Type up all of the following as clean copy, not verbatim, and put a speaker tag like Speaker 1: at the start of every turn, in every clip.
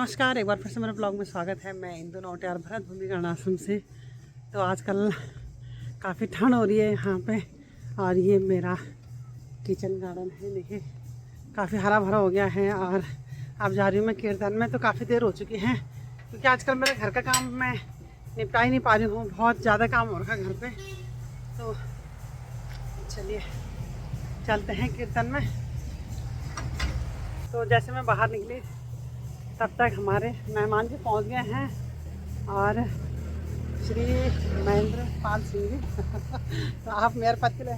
Speaker 1: नमस्कार, एक बार फिर से मेरे ब्लॉग में स्वागत है। मैं इंदु नौटियाल भरत भूमि कर्णाश्रम से। तो आजकल काफ़ी ठंड हो रही है यहाँ पे, और ये मेरा किचन गार्डन है। देखिए काफ़ी हरा भरा हो गया है। और अब जा रही हूँ मैं कीर्तन में, तो काफ़ी देर हो चुकी है क्योंकि आजकल मेरे घर का काम मैं निपटा ही नहीं पा रही हूँ। बहुत ज़्यादा काम हो रखा है घर पे। तो चलिए चलते हैं कीर्तन में। तो जैसे मैं बाहर निकली तब तक हमारे मेहमान जी पहुंच गए हैं, और श्री महेंद्र पाल सिंह जी तो आप मेयर पद के लिए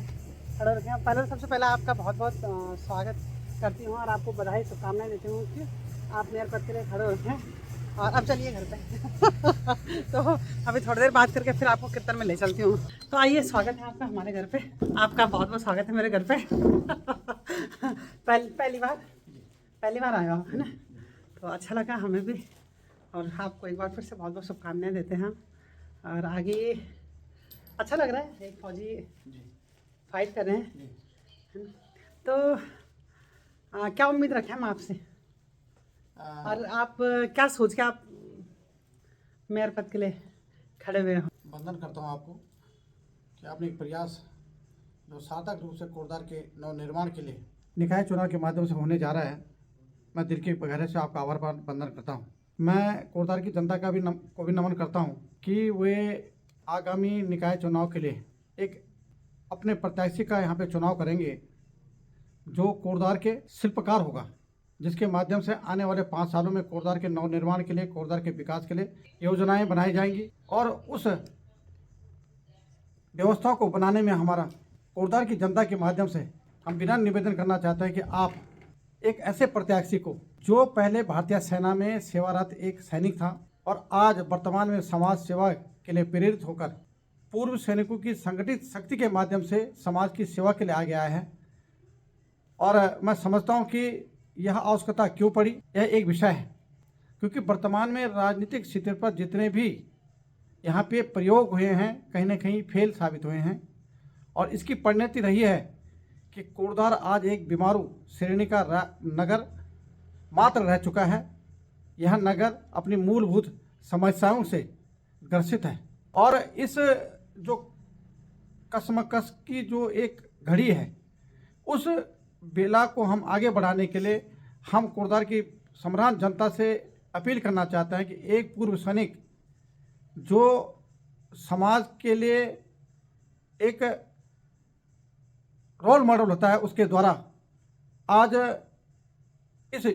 Speaker 1: खड़े रखे हैं। पहले सबसे पहले आपका बहुत बहुत स्वागत करती हूँ और आपको बधाई शुभकामनाएं देती हूँ कि आप मेयर पद के लिए खड़े रखें। और अब चलिए घर पे तो अभी थोड़ी देर बात करके फिर आपको कीर्तन में ले चलती हूँ। तो आइए, स्वागत है आपका हमारे घर पे। आपका बहुत बहुत स्वागत है मेरे घर पे पहली बार आया हो, है ना? तो अच्छा लगा हमें भी, और आपको एक बार फिर से बहुत बहुत शुभकामनाएं देते हैं। और आगे अच्छा लग रहा है, एक फौजी फाइट कर रहे हैं। तो क्या उम्मीद रखें हम आपसे, और आप क्या सोच के आप मेयर पद के लिए खड़े हुए हो?
Speaker 2: वंदन करता हूँ आपको कि आपने एक प्रयास जो सार्थक रूप से कोटद्वार के नवनिर्माण के लिए निकाय चुनाव के माध्यम से होने जा रहा है, मैं दिल के गहरे से आपका आभार वंदन करता हूँ। मैं कोटद्वार की जनता का को भी नमन करता हूँ कि वे आगामी निकाय चुनाव के लिए एक अपने प्रत्याशी का यहाँ पे चुनाव करेंगे जो कोटद्वार के शिल्पकार होगा, जिसके माध्यम से आने वाले 5 सालों में कोटद्वार के नवनिर्माण के लिए, कोटद्वार के विकास के लिए योजनाएं बनाई जाएंगी। और उस व्यवस्था को बनाने में हमारा कोटद्वार की जनता के माध्यम से हम विनम्र निवेदन करना चाहते हैं कि आप एक ऐसे प्रत्याशी को जो पहले भारतीय सेना में सेवारत एक सैनिक था और आज वर्तमान में समाज सेवा के लिए प्रेरित होकर पूर्व सैनिकों की संगठित शक्ति के माध्यम से समाज की सेवा के लिए आगे आया है। और मैं समझता हूं कि यह आवश्यकता क्यों पड़ी, यह एक विषय है क्योंकि वर्तमान में राजनीतिक स्थिति पर जितने भी यहाँ पे प्रयोग हुए हैं कहीं ना कहीं फेल साबित हुए हैं, और इसकी परिणति रही है कि कोटद्वार आज एक बीमारू श्रेणी का नगर मात्र रह चुका है। यह नगर अपनी मूलभूत समस्याओं से ग्रसित है, और इस जो कशमकश की जो एक घड़ी है, उस बेला को हम आगे बढ़ाने के लिए हम कोटद्वार की सम्रांत जनता से अपील करना चाहते हैं कि एक पूर्व सैनिक जो समाज के लिए एक रोल मॉडल होता है, उसके द्वारा आज इस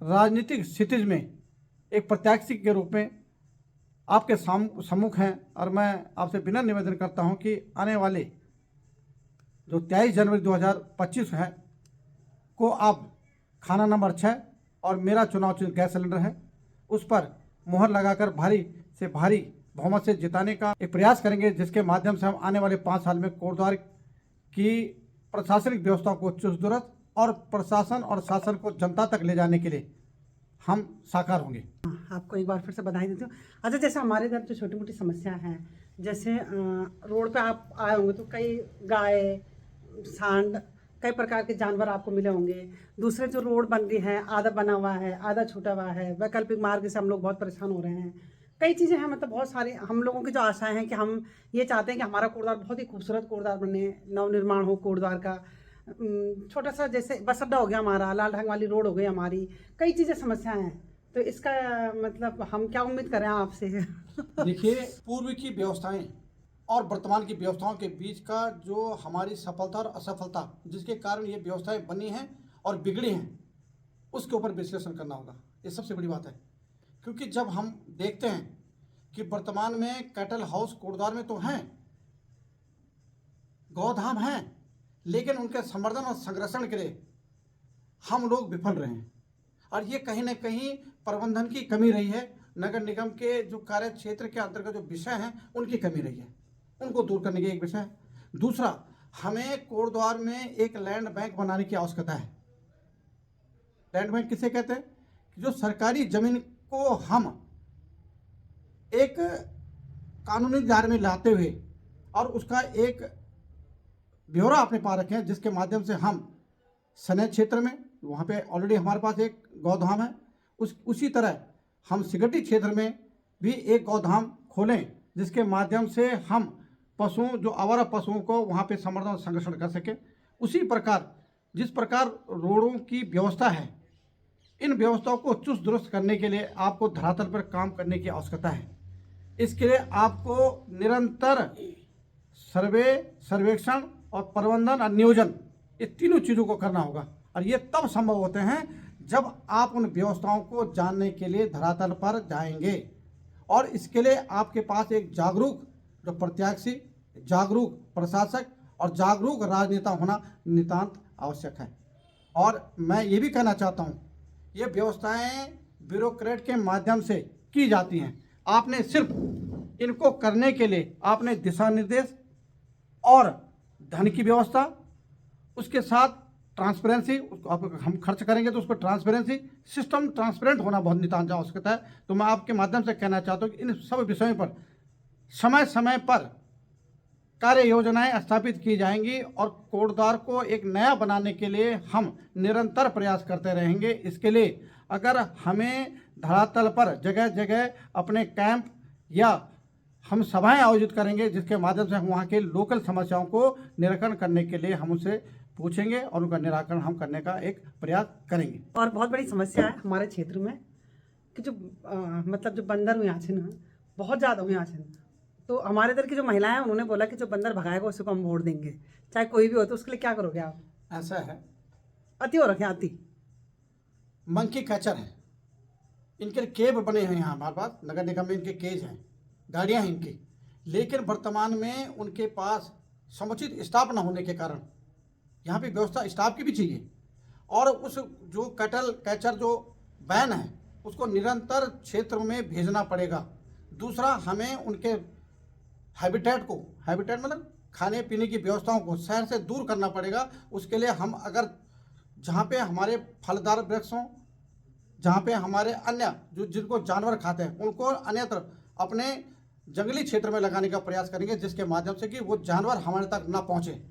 Speaker 2: राजनीतिक स्थिति में एक प्रत्याशी के रूप में आपके सम्मुख हैं। और मैं आपसे विनम्र निवेदन करता हूं कि आने वाले जो 23 जनवरी 2025 है को आप खाना नंबर 6 और मेरा चुनाव चिन्ह गैस सिलेंडर है, उस पर मुहर लगाकर भारी से भारी बहुमत से जिताने का एक प्रयास करेंगे, जिसके माध्यम से हम आने वाले 5 साल में कोटद्वार की प्रशासनिक व्यवस्था को चुस्त दुरुस्त और प्रशासन और शासन को जनता तक ले जाने के लिए हम साकार होंगे।
Speaker 1: आपको एक बार फिर से बधाई देती हूँ। अच्छा, जैसे हमारे इधर जो छोटी मोटी समस्या हैं, जैसे रोड पे आप आए होंगे तो कई गाय, सांड, कई प्रकार के जानवर आपको मिले होंगे। दूसरे जो रोड बन रही है, आधा बना हुआ है, आधा छूटा हुआ है, वैकल्पिक मार्ग से हम लोग बहुत परेशान हो रहे हैं। कई चीज़ें हैं, मतलब बहुत सारी हम लोगों की जो आशाएं हैं कि हम ये चाहते हैं कि हमारा कोटद्वार बहुत ही खूबसूरत कोटद्वार बने, नवनिर्माण हो कोटद्वार का। छोटा सा जैसे बस अड्डा हो गया हमारा, लाल ढंग वाली रोड हो गई हमारी, कई चीज़ें समस्याएं हैं। तो इसका मतलब हम क्या उम्मीद करें आपसे?
Speaker 2: देखिए, पूर्व की व्यवस्थाएं और वर्तमान की व्यवस्थाओं के बीच का जो हमारी सफलता और असफलता, जिसके कारण ये व्यवस्थाएं बनी हैं और बिगड़ी हैं, उसके ऊपर विश्लेषण करना होगा। ये सबसे बड़ी बात है, क्योंकि जब हम देखते हैं कि वर्तमान में कैटल हाउस कोटद्वार में तो हैं, गौधाम हैं, लेकिन उनके संवर्धन और संरक्षण के लिए हम लोग विफल रहे हैं। और ये कहीं ना कहीं प्रबंधन की कमी रही है, नगर निगम के जो कार्य क्षेत्र के अंतर्गत जो विषय हैं उनकी कमी रही है, उनको दूर करने की एक विषय है। दूसरा, हमें कोटद्वार में एक लैंड बैंक बनाने की आवश्यकता है। लैंड बैंक किसे कहते हैं? जो सरकारी जमीन को हम एक कानूनी दायरे में लाते हुए और उसका एक ब्यौरा अपने पास रखें, जिसके माध्यम से हम सनय क्षेत्र में, वहाँ पे ऑलरेडी हमारे पास एक गौधाम है, उसी तरह हम सिगटी क्षेत्र में भी एक गौधाम खोलें, जिसके माध्यम से हम पशुओं, जो आवारा पशुओं को वहाँ पे संवर्धन और संरक्षण कर सके। उसी प्रकार जिस प्रकार रोडों की व्यवस्था है, इन व्यवस्थाओं को चुस्त दुरुस्त करने के लिए आपको धरातल पर काम करने की आवश्यकता है। इसके लिए आपको निरंतर सर्वे, सर्वेक्षण और प्रबंधन और नियोजन, ये तीनों चीज़ों को करना होगा। और ये तब संभव होते हैं जब आप उन व्यवस्थाओं को जानने के लिए धरातल पर जाएंगे। और इसके लिए आपके पास एक जागरूक जो प्रत्याशी, जागरूक प्रशासक और जागरूक राजनेता होना नितांत आवश्यक है। और मैं ये भी कहना चाहता हूँ, ये व्यवस्थाएं ब्यूरोक्रेट के माध्यम से की जाती हैं। आपने सिर्फ इनको करने के लिए आपने दिशा निर्देश और धन की व्यवस्था, उसके साथ ट्रांसपेरेंसी, हम खर्च करेंगे तो उस पर ट्रांसपेरेंसी, सिस्टम ट्रांसपेरेंट होना बहुत नितांत आवश्यकता है। तो मैं आपके माध्यम से कहना चाहता हूँ कि इन सब विषयों पर समय समय पर कार्य योजनाएं स्थापित की जाएंगी और कोटद्वार को एक नया बनाने के लिए हम निरंतर प्रयास करते रहेंगे। इसके लिए अगर हमें धरातल पर जगह जगह अपने कैंप या हम सभाएं आयोजित करेंगे, जिसके माध्यम से हम वहाँ के लोकल समस्याओं को निराकरण करने के लिए हम उनसे पूछेंगे और उनका निराकरण हम करने का एक प्रयास करेंगे।
Speaker 1: और बहुत बड़ी समस्या है हमारे क्षेत्र में कि जो मतलब जो बंदर हुए हैं ना, बहुत ज़्यादा हुए हैं। तो हमारे इधर की जो महिलाएं हैं, उन्होंने बोला कि जो बंदर भगाएगा उसको हम वोट देंगे, चाहे कोई भी हो। तो उसके लिए क्या करोगे आप?
Speaker 2: ऐसा है,
Speaker 1: अति हो रखे, अति
Speaker 2: मंकी कैचर है, इनके केब बने हैं यहाँ हमारे पास नगर निगम में, इनके केज हैं, गाड़ियाँ हैं इनकी। लेकिन वर्तमान में उनके पास समुचित स्टाफ न होने के कारण यहाँ पे व्यवस्था स्टाफ की भी चाहिए। और उस जो कैचर जो बैन है उसको निरंतर क्षेत्र में भेजना पड़ेगा। दूसरा, हमें उनके हैबिटेट मतलब खाने पीने की व्यवस्थाओं को शहर से दूर करना पड़ेगा। उसके लिए हम अगर जहाँ पे हमारे फलदार वृक्ष हों, जहाँ पे हमारे अन्य जो जिनको जानवर खाते हैं, उनको अन्यत्र अपने जंगली क्षेत्र में लगाने का प्रयास करेंगे, जिसके माध्यम से कि वो जानवर हमारे तक ना पहुँचे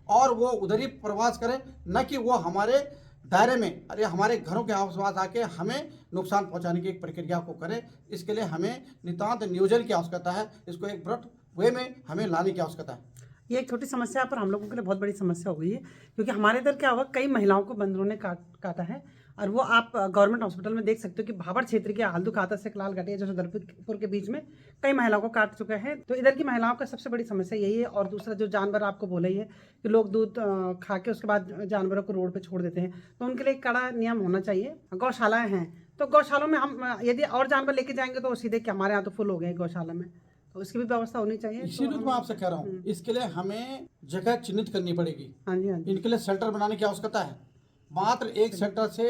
Speaker 2: और वो उधर ही प्रवास करें, न कि वो हमारे दायरे में, अरे हमारे घरों के आसपास आके हमें नुकसान पहुंचाने की एक प्रक्रिया को करें। इसके लिए हमें नितांत नियोजन की आवश्यकता है। इसको एक ब्रॉड वे में हमें लाने की आवश्यकता है।
Speaker 1: ये एक छोटी समस्या पर हम लोगों के लिए बहुत बड़ी समस्या हो गई है, क्योंकि हमारे इधर क्या हुआ, कई महिलाओं को बंदरों ने काटा है। और वो आप गवर्नमेंट हॉस्पिटल में देख सकते हो कि भाबर क्षेत्र के हल्दू खाता से लाल घाटिया जो दलपुर के बीच में कई महिलाओं को काट चुके हैं। तो इधर की महिलाओं का सबसे बड़ी समस्या यही है। और दूसरा, जो जानवर आपको बोला ही है कि लोग दूध खा के उसके बाद जानवरों को रोड पे छोड़ देते हैं, तो उनके लिए कड़ा नियम होना चाहिए। गौशालाएं हैं, तो गौशालों में हम यदि और जानवर लेके जाएंगे तो सीधे कि हमारे यहाँ तो फुल हो गए गौशाला में, तो उसकी भी व्यवस्था होनी चाहिए।
Speaker 2: इसीलिए तो मैं आपसे कह रहा हूँ, इसके लिए हमें जगह चिन्हित करनी पड़ेगी।
Speaker 1: हाँ जी, हाँ जी।
Speaker 2: इनके लिए शेल्टर बनाने की आवश्यकता है। मात्र एक शेल्टर से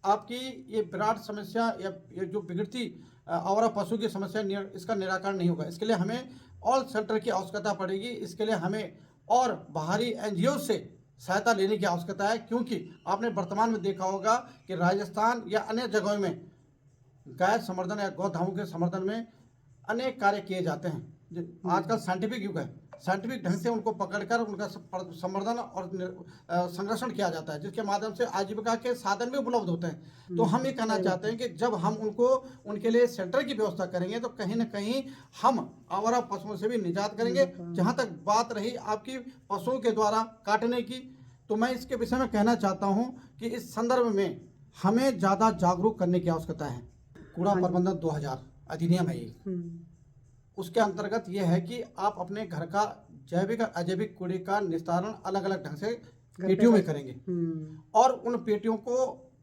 Speaker 2: आपकी ये विराट समस्या या ये जो बिगड़ती आवारा पशु की समस्या, इसका निराकरण नहीं होगा। इसके लिए हमें और शेल्टर की आवश्यकता पड़ेगी। इसके लिए हमें और बाहरी एनजीओ से सहायता लेने की आवश्यकता है, क्योंकि आपने वर्तमान में देखा होगा कि राजस्थान या अन्य जगहों में गाय संवर्धन या गौधामों के संवर्धन में अनेक कार्य किए जाते हैं। आजकल साइंटिफिक युग है, साइंटिफिक ढंग से उनको पकड़कर उनका संवर्धन और संरक्षण किया जाता है, जिसके माध्यम से आजीविका के साधन भी उपलब्ध होते हैं। तो हम ये कहना चाहते हैं कि जब हम उनको उनके लिए शेल्टर की व्यवस्था करेंगे तो कहीं ना कहीं हम आवारा पशुओं से भी निजात करेंगे। जहाँ तक बात रही आपकी पशुओं के द्वारा काटने की, तो मैं इसके विषय में कहना चाहता हूँ कि इस संदर्भ में हमें ज़्यादा जागरूक करने की आवश्यकता है। कूड़ा प्रबंधन 2000 अधिनियम है ये, उसके अंतर्गत ये है कि आप अपने घर का जैविक और अजैविक कूड़े का निस्तारण अलग अलग ढंग से पेटियों में करेंगे। और उन पेटियों को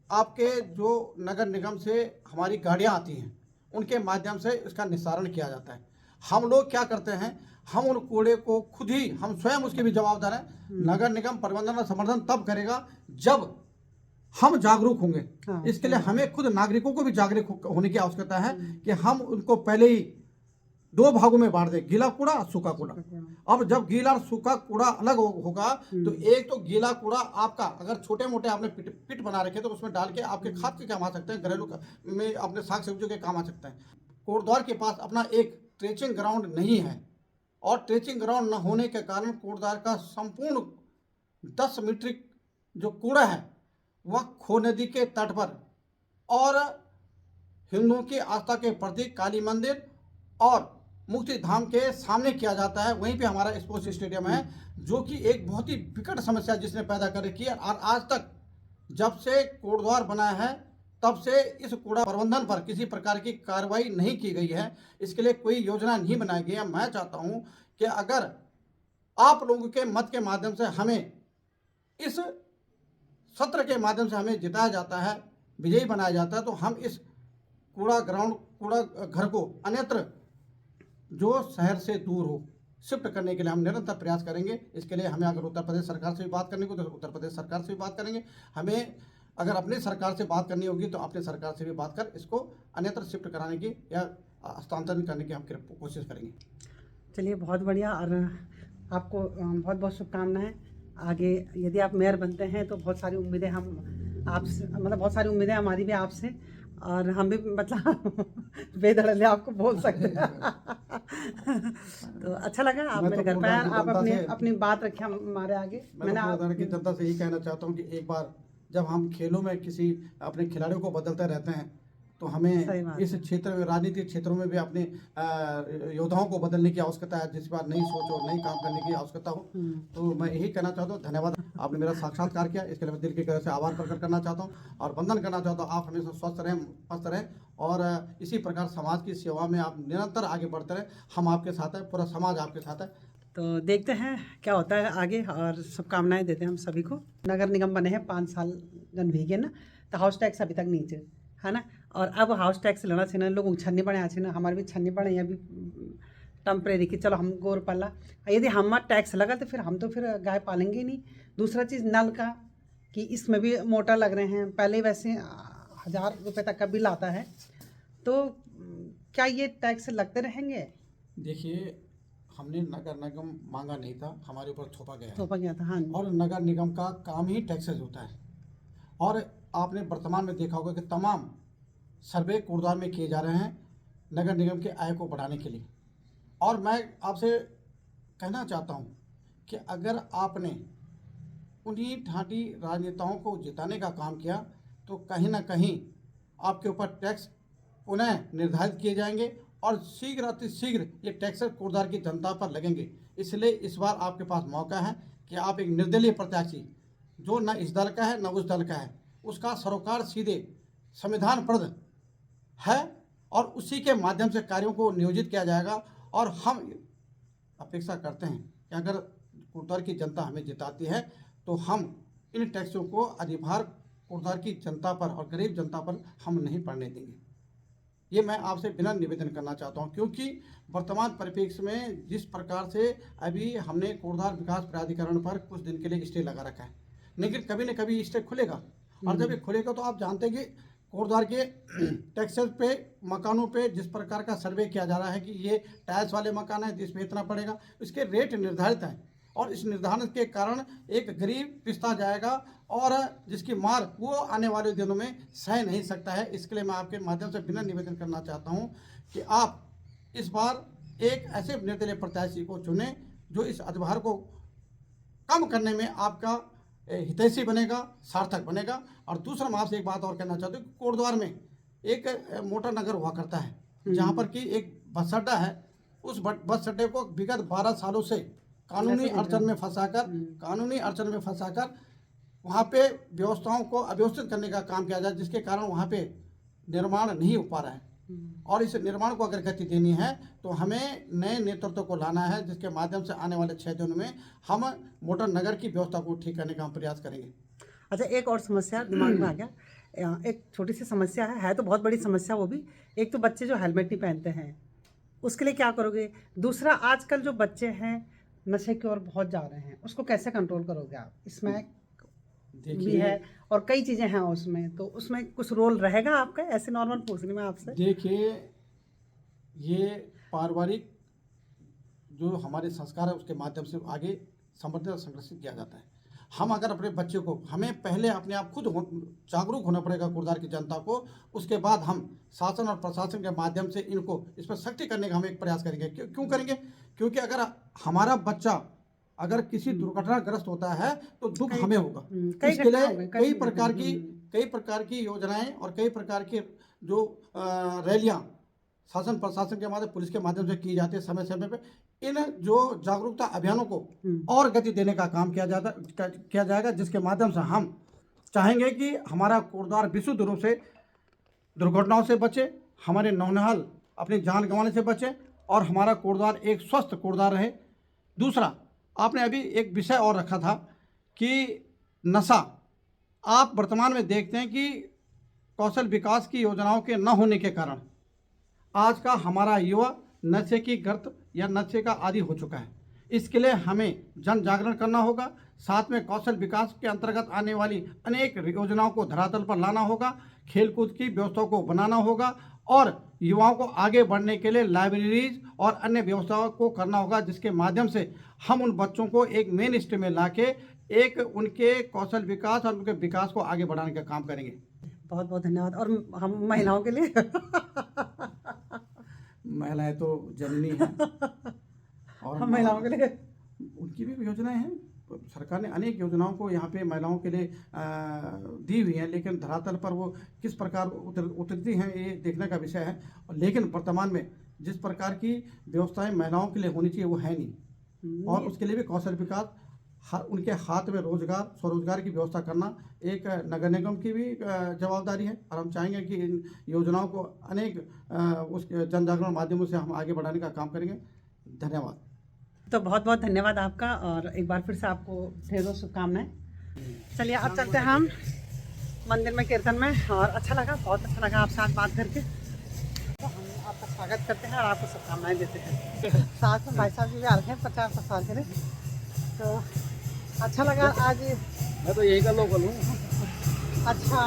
Speaker 2: आपके जो नगर निगम से हमारी गाड़ियां आती हैं उनके माध्यम से इसका निस्तारण किया जाता है। हम लोग क्या करते हैं, हम उन कूड़े को खुद ही, हम स्वयं उसके भी जवाबदार हैं। नगर निगम प्रबंधन और समर्थन तब करेगा जब हम जागरूक होंगे। इसके लिए हमें खुद नागरिकों को भी जागरूक होने की आवश्यकता है कि हम उनको पहले ही 2 भागों में बांट दें, गीला कूड़ा और सूखा कूड़ा। अब जब गीला और सूखा कूड़ा अलग होगा तो एक तो गीला कूड़ा आपका अगर छोटे मोटे आपने पिट बना रखे तो उसमें डाल के आपके खाद के काम आ सकते हैं, घरेलू में अपने साग सब्जियों के काम आ सकते हैं। कोटद्वार के पास अपना एक ट्रेचिंग ग्राउंड नहीं है और ट्रेचिंग ग्राउंड न होने के कारण कोटद्वार का संपूर्ण 10 मीट्रिक जो कूड़ा है वह खो नदी के तट पर और हिंदुओं की आस्था के प्रतीक काली मंदिर और मुक्ति धाम के सामने किया जाता है। वहीं पे हमारा स्पोर्ट्स स्टेडियम है, जो कि एक बहुत ही विकट समस्या जिसने पैदा कर रखी है। और आज तक जब से कोटद्वार बना है तब से इस कूड़ा प्रबंधन पर किसी प्रकार की कार्रवाई नहीं की गई है। इसके लिए कोई योजना नहीं बनाई गई है। मैं चाहता हूं कि अगर आप लोगों के मत के माध्यम से हमें इस सत्र के माध्यम से हमें जिताया जाता है, विजयी बनाया जाता है, तो हम इस कूड़ा घर को अन्यत्र जो शहर से दूर हो शिफ्ट करने के लिए हम निरंतर प्रयास करेंगे। इसके लिए हमें अगर उत्तर प्रदेश सरकार से भी बात करनी होगी तो उत्तर प्रदेश सरकार से भी बात करेंगे। हमें अगर अपनी सरकार से बात करनी होगी तो अपनी सरकार से भी बात कर इसको अन्यत्र शिफ्ट कराने की या हस्तांतरण करने की हम कोशिश करेंगे।
Speaker 1: चलिए, बहुत बढ़िया। और आपको बहुत बहुत शुभकामनाएं। आगे यदि आप मेयर बनते हैं तो बहुत सारी उम्मीदें हम आपसे, मतलब बहुत सारी उम्मीदें हमारी भी आपसे, और हम भी मतलब बेधड़ल्ले आपको बोल सकते हैं। तो अच्छा लगा आप मेरे घर पे आए, आप अपनी बात रखे हमारे आगे।
Speaker 2: मैंने की जनता से यही कहना चाहता हूँ कि एक बार जब हम खेलों में किसी अपने खिलाड़ियों को बदलते रहते हैं तो हमें इस क्षेत्र में, राजनीतिक क्षेत्रों में भी अपने योद्धाओं को बदलने की आवश्यकता है, जिस बार नई सोच और नई काम करने की आवश्यकता हो। तो मैं यही कहना चाहता हूँ। धन्यवाद, आपने मेरा साक्षात्कार किया, इसके लिए मैं दिल की गहराई से आभार प्रकट करना चाहता हूँ और वंदन करना चाहता हूँ। आप हमेशा स्वस्थ रहें, मस्त रहें और इसी प्रकार समाज की सेवा में आप निरंतर आगे बढ़ते रहें। हम आपके साथ हैं, पूरा समाज आपके साथ है।
Speaker 1: तो देखते हैं क्या होता है आगे, और शुभकामनाएं देते हैं हम सभी को। नगर निगम बने हैं 5 साल जन भीगे ना, तो हाउस टैक्स अभी तक नीचे है ना, और अब हाउस टैक्स लेना चाहिए। लोग छन्नी बने अच्छे ना, हमारे भी छन्नी बने अभी टेम्परेरी की, चलो हम गोर पाला। यदि हमारा टैक्स लगा तो फिर गाय पालेंगे ही नहीं। दूसरा चीज़ नल का, कि इसमें भी मोटर लग रहे हैं, पहले वैसे 1000 रुपये तक का बिल आता है, तो क्या ये टैक्स लगते रहेंगे?
Speaker 2: देखिए, हमने नगर निगम मांगा नहीं था, हमारे ऊपर थोपा गया
Speaker 1: था। हाँ,
Speaker 2: और नगर निगम का काम ही टैक्सेस होता है। और आपने वर्तमान में देखा होगा कि तमाम सर्वे कोटद्वार में किए जा रहे हैं नगर निगम के आय को बढ़ाने के लिए। और मैं आपसे कहना चाहता हूं कि अगर आपने उन्हीं ढांटी राजनेताओं को जिताने का काम किया तो कहीं ना कहीं आपके ऊपर टैक्स पुनः निर्धारित किए जाएंगे और शीघ्र अतिशीघ्र ये टैक्स कोटद्वार की जनता पर लगेंगे। इसलिए इस बार आपके पास मौका है कि आप एक निर्दलीय प्रत्याशी, जो न इस दल का है न उस दल का है, उसका सरोकार सीधे संविधानप्रद है और उसी के माध्यम से कार्यों को नियोजित किया जाएगा। और हम अपेक्षा करते हैं कि अगर कोटद्वार की जनता हमें जिताती है तो हम इन टैक्सों को अधिभार कोटद्वार की जनता पर और गरीब जनता पर हम नहीं पड़ने देंगे। ये मैं आपसे बिना निवेदन करना चाहता हूँ, क्योंकि वर्तमान परिप्रेक्ष्य में जिस प्रकार से अभी हमने कोटद्वार विकास प्राधिकरण पर कुछ दिन के लिए स्टे लगा रखा है, लेकिन कभी न कभी स्टे खुलेगा। और जब ये खुलेगा तो आप जानते हैं कि कोटद्वार के टैक्सेस पे, मकानों पे जिस प्रकार का सर्वे किया जा रहा है कि ये टाइल्स वाले मकान है जिसमें इतना पड़ेगा, इसके रेट निर्धारित हैं और इस निर्धारण के कारण एक गरीब पिसता जाएगा और जिसकी मार वो आने वाले दिनों में सह नहीं सकता है। इसके लिए मैं आपके माध्यम से बिना निवेदन करना चाहता हूं कि आप इस बार एक ऐसे निर्दलीय प्रत्याशी को चुनें जो इस अधिभार को कम करने में आपका हितैषी बनेगा, सार्थक बनेगा। और दूसरा मैं आपसे एक बात और कहना चाहता हूँ कि कोटद्वार में एक मोटर नगर हुआ करता है, जहाँ पर कि एक बस अड्डा है। उस बस अड्डे को विगत 12 सालों से कानूनी अड़चन में फंसाकर वहाँ पे व्यवस्थाओं को अव्यवस्थित करने का काम किया जाए, जिसके कारण वहाँ पे निर्माण नहीं हो पा रहा है। और इस निर्माण को अगर गति देनी है तो हमें नए नेतृत्व को लाना है, जिसके माध्यम से आने वाले 6 दिनों में हम मोटर नगर की व्यवस्था को ठीक करने का हम प्रयास करेंगे।
Speaker 1: अच्छा, एक और समस्या दिमाग में आ गया, एक छोटी सी समस्या है तो बहुत बड़ी समस्या वो भी। एक तो बच्चे जो हेलमेट नहीं पहनते हैं, उसके लिए क्या करोगे? दूसरा, आजकल जो बच्चे हैं नशे की ओर बहुत जा रहे हैं, उसको कैसे कंट्रोल करोगे आप? इसमें भी है और कई चीज़ें हैं उसमें, तो उसमें कुछ रोल रहेगा आपका? ऐसे नॉर्मल पूछने में आपसे।
Speaker 2: देखिए, ये पारिवारिक जो हमारे संस्कार है उसके माध्यम से आगे संवर्धित और संरक्षित किया जाता है। हम अगर अपने बच्चे को, हमें पहले अपने आप खुद जागरूक होना पड़ेगा कोटद्वार की जनता को, उसके बाद हम शासन और प्रशासन के माध्यम से इनको इस पर सख्ती करने का हम एक प्रयास करेंगे। क्यों करेंगे? क्योंकि अगर हमारा बच्चा अगर किसी दुर्घटनाग्रस्त होता है तो दुख हमें होगा। इसके लिए कई प्रकार की योजनाएं और कई प्रकार की जो रैलियाँ शासन प्रशासन के माध्यम पुलिस के माध्यम से की जाती है समय समय पे, इन जो जागरूकता अभियानों को और गति देने का काम किया जाएगा, जिसके माध्यम से हम चाहेंगे कि हमारा कोटद्वार विशुद्ध रूप से दुर्घटनाओं से बचे, हमारे नौनिहाल अपनी जान गंवाने से बचे और हमारा कोटद्वार एक स्वस्थ कोटद्वार रहे। दूसरा, आपने अभी एक विषय और रखा था कि नशा। आप वर्तमान में देखते हैं कि कौशल विकास की योजनाओं के न होने के कारण आज का हमारा युवा नशे की गर्त या नशे का आदी हो चुका है। इसके लिए हमें जन जागरण करना होगा, साथ में कौशल विकास के अंतर्गत आने वाली अनेक योजनाओं को धरातल पर लाना होगा, खेलकूद की व्यवस्थाओं को बनाना होगा और युवाओं को आगे बढ़ने के लिए लाइब्रेरीज और अन्य व्यवस्थाओं को करना होगा, जिसके माध्यम से हम उन बच्चों को एक मेन स्ट्रीम में लाके एक उनके कौशल विकास और उनके विकास को आगे बढ़ाने का काम करेंगे।
Speaker 1: बहुत बहुत धन्यवाद। और हम महिलाओं के लिए
Speaker 2: महिलाएं तो जननी हैं और
Speaker 1: हम महिलाओं के लिए
Speaker 2: उनकी भी योजनाएं हैं। सरकार ने अनेक योजनाओं को यहाँ पे महिलाओं के लिए दी हुई हैं, लेकिन धरातल पर वो किस प्रकार उतरती हैं ये देखने का विषय है। लेकिन वर्तमान में जिस प्रकार की व्यवस्थाएं महिलाओं के लिए होनी चाहिए वो है नहीं, और उसके लिए भी कौशल विकास उनके हाथ में रोजगार स्वरोजगार की व्यवस्था करना एक नगर निगम की भी जवाबदारी है। और हम चाहेंगे कि इन योजनाओं को अनेक उस जन जागरण माध्यमों से हम आगे बढ़ाने का काम करेंगे। धन्यवाद।
Speaker 1: तो बहुत बहुत धन्यवाद आपका, और एक बार फिर से आपको ढेरों शुभकामनाएं। चलिए अब चलते हैं हम मंदिर में कीर्तन में, और अच्छा लगा, बहुत अच्छा लगा आपसे आज बात करके। तो हम आपका स्वागत करते हैं और आपको शुभकामनाएं देते हैं। साथ में भाई साहब जी भी आ रहे हैं प्रचार प्रसार के लिए, तो अच्छा लगा आज।
Speaker 2: मैं तो यही का लोकल हूँ।
Speaker 1: अच्छा।